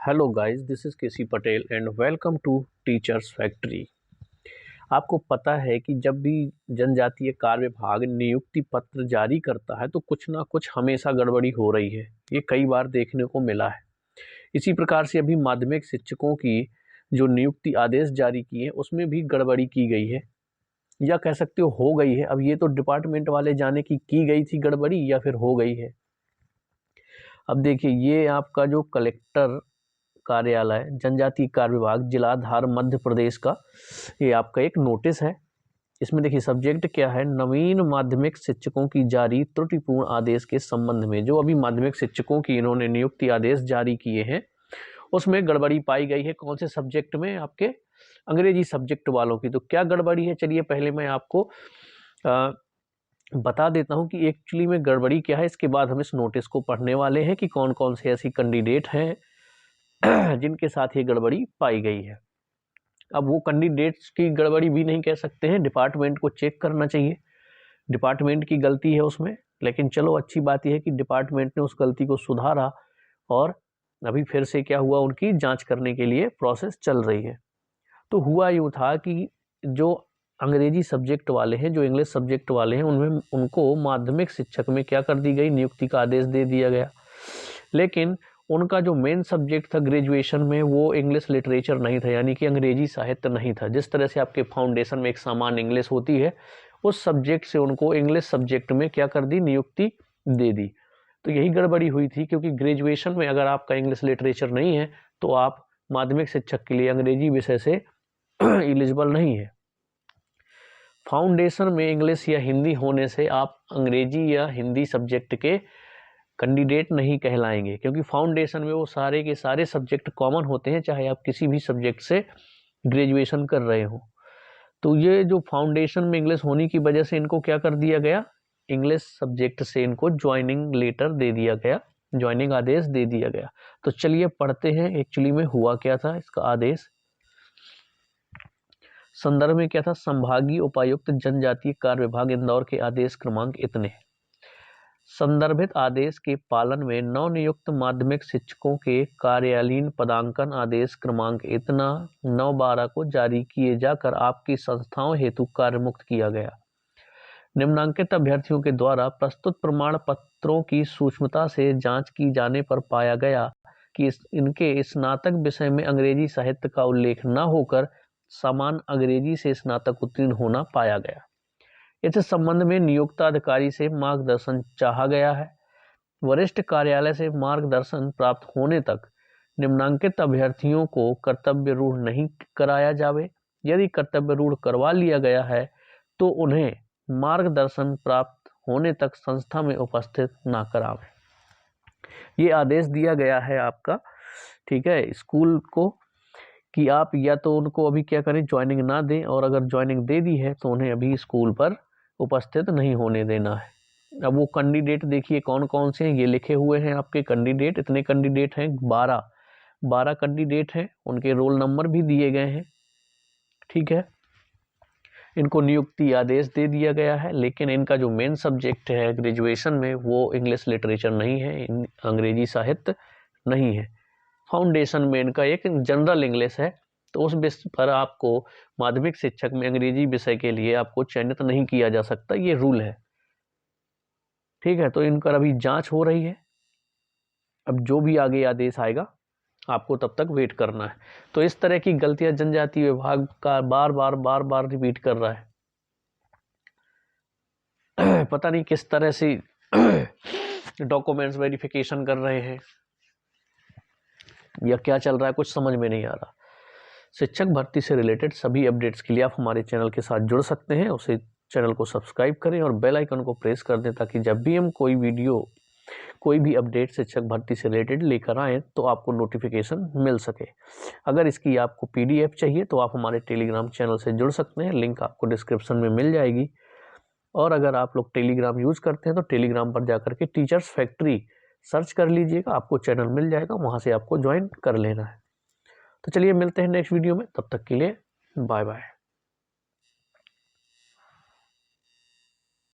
Hello guys, this is KC Patel and welcome to teachers factory. आपको पता है कि जब भी जनजातीय कार्य विभाग नियुक्ति पत्र जारी करता है तो कुछ ना कुछ हमेशा गड़बड़ी हो रही है। ये कई बार देखने को मिला है। इसी प्रकार से अभी माध्यमिक शिक्षकों की जो नियुक्ति आदेश जारी किए उसमें भी गड़बड़ी की गई है, या कह सकते हो गई है। अब ये तो डिपार्टमेंट वाले जाने की गई थी गड़बड़ी या फिर हो गई है। अब देखिए, ये आपका जो कलेक्टर कार्यालय जनजातीय कार्य विभाग जिलाधार मध्य प्रदेश का ये आपका एक नोटिस है। इसमें देखिए सब्जेक्ट क्या है, नवीन माध्यमिक शिक्षकों की जारी त्रुटिपूर्ण आदेश के संबंध में। जो अभी माध्यमिक शिक्षकों की इन्होंने नियुक्ति आदेश जारी किए हैं उसमें गड़बड़ी पाई गई है। कौन से सब्जेक्ट में? आपके अंग्रेजी सब्जेक्ट वालों की। तो क्या गड़बड़ी है, चलिए पहले मैं आपको बता देता हूं कि एक्चुअली में गड़बड़ी क्या है। इसके बाद हम इस नोटिस को पढ़ने वाले हैं कि कौन कौन से ऐसी कैंडिडेट हैं जिनके साथ ये गड़बड़ी पाई गई है। अब वो कैंडिडेट्स की गड़बड़ी भी नहीं कह सकते हैं, डिपार्टमेंट को चेक करना चाहिए, डिपार्टमेंट की गलती है उसमें। लेकिन चलो अच्छी बात यह है कि डिपार्टमेंट ने उस गलती को सुधारा और अभी फिर से क्या हुआ, उनकी जांच करने के लिए प्रोसेस चल रही है। तो हुआ यूँ था कि जो अंग्रेजी सब्जेक्ट वाले हैं, जो इंग्लिश सब्जेक्ट वाले हैं, उनमें उनको माध्यमिक शिक्षक में क्या कर दी गई, नियुक्ति का आदेश दे दिया गया। लेकिन उनका जो मेन सब्जेक्ट था ग्रेजुएशन में वो इंग्लिश लिटरेचर नहीं था, यानी कि अंग्रेजी साहित्य नहीं था। जिस तरह से आपके फाउंडेशन में एक सामान्य इंग्लिश होती है, उस सब्जेक्ट से उनको इंग्लिश सब्जेक्ट में क्या कर दी, नियुक्ति दे दी। तो यही गड़बड़ी हुई थी, क्योंकि ग्रेजुएशन में अगर आपका इंग्लिश लिटरेचर नहीं है तो आप माध्यमिक शिक्षक के लिए अंग्रेजी विषय से एलिजिबल नहीं है। फाउंडेशन में इंग्लिश या हिंदी होने से आप अंग्रेजी या हिंदी सब्जेक्ट के कैंडिडेट नहीं कहलाएंगे, क्योंकि फाउंडेशन में वो सारे के सारे सब्जेक्ट कॉमन होते हैं, चाहे आप किसी भी सब्जेक्ट से ग्रेजुएशन कर रहे हो। तो ये जो फाउंडेशन में इंग्लिश होने की वजह से इनको क्या कर दिया गया, इंग्लिश सब्जेक्ट से इनको ज्वाइनिंग लेटर दे दिया गया, ज्वाइनिंग आदेश दे दिया गया। तो चलिए पढ़ते हैं एक्चुअली में हुआ क्या था इसका आदेश। संदर्भ में क्या था, संभागीय उपायुक्त जनजातीय कार्य विभाग इंदौर के आदेश क्रमांक इतने। संदर्भित आदेश के पालन में नवनियुक्त माध्यमिक शिक्षकों के कार्यालयीन पदांकन आदेश क्रमांक इतना 9/12 को जारी किए जाकर आपकी संस्थाओं हेतु कार्यमुक्त किया गया। निम्नांकित अभ्यर्थियों के द्वारा प्रस्तुत प्रमाण पत्रों की सूक्ष्मता से जांच की जाने पर पाया गया कि इनके स्नातक विषय में अंग्रेजी साहित्य का उल्लेख न होकर सामान्य अंग्रेजी से स्नातक उत्तीर्ण होना पाया गया। इस संबंध में नियुक्त अधिकारी से मार्गदर्शन चाहा गया है। वरिष्ठ कार्यालय से मार्गदर्शन प्राप्त होने तक निम्नांकित अभ्यर्थियों को कर्तव्य रूढ़ नहीं कराया जावे। यदि कर्तव्य रूढ़ करवा लिया गया है तो उन्हें मार्गदर्शन प्राप्त होने तक संस्था में उपस्थित ना करावे। ये आदेश दिया गया है आपका, ठीक है, स्कूल को, कि आप या तो उनको अभी क्या करें, ज्वाइनिंग ना दें, और अगर ज्वाइनिंग दे दी है तो उन्हें अभी स्कूल पर उपस्थित नहीं होने देना है। अब वो कैंडिडेट देखिए कौन कौन से हैं, ये लिखे हुए हैं आपके कैंडिडेट। इतने कैंडिडेट हैं, 12 कैंडिडेट हैं, उनके रोल नंबर भी दिए गए हैं, ठीक है। इनको नियुक्ति आदेश दे दिया गया है, लेकिन इनका जो मेन सब्जेक्ट है ग्रेजुएशन में वो इंग्लिश लिटरेचर नहीं है, अंग्रेजी साहित्य नहीं है। फाउंडेशन में इनका एक जनरल इंग्लिश है। तो उस विषय पर आपको माध्यमिक शिक्षक में अंग्रेजी विषय के लिए आपको चयनित नहीं किया जा सकता, ये रूल है, ठीक है। तो इनका अभी जांच हो रही है। अब जो भी आगे आदेश आएगा आपको तब तक वेट करना है। तो इस तरह की गलतियां जनजातीय विभाग का बार बार रिपीट कर रहा है। पता नहीं किस तरह से डॉक्यूमेंट्स वेरिफिकेशन कर रहे हैं या क्या चल रहा है, कुछ समझ में नहीं आ रहा। शिक्षक भर्ती से रिलेटेड सभी अपडेट्स के लिए आप हमारे चैनल के साथ जुड़ सकते हैं। उसे चैनल को सब्सक्राइब करें और बेल आइकन को प्रेस कर दें, ताकि जब भी हम कोई वीडियो, कोई भी अपडेट शिक्षक भर्ती से रिलेटेड लेकर आएँ तो आपको नोटिफिकेशन मिल सके। अगर इसकी आपको PDF चाहिए तो आप हमारे टेलीग्राम चैनल से जुड़ सकते हैं, लिंक आपको डिस्क्रिप्शन में मिल जाएगी। और अगर आप लोग टेलीग्राम यूज़ करते हैं तो टेलीग्राम पर जाकर के टीचर्स फैक्ट्री सर्च कर लीजिएगा, आपको चैनल मिल जाएगा, वहाँ से आपको ज्वाइन कर लेना है। तो चलिए मिलते हैं नेक्स्ट वीडियो में, तब तक के लिए बाय बाय।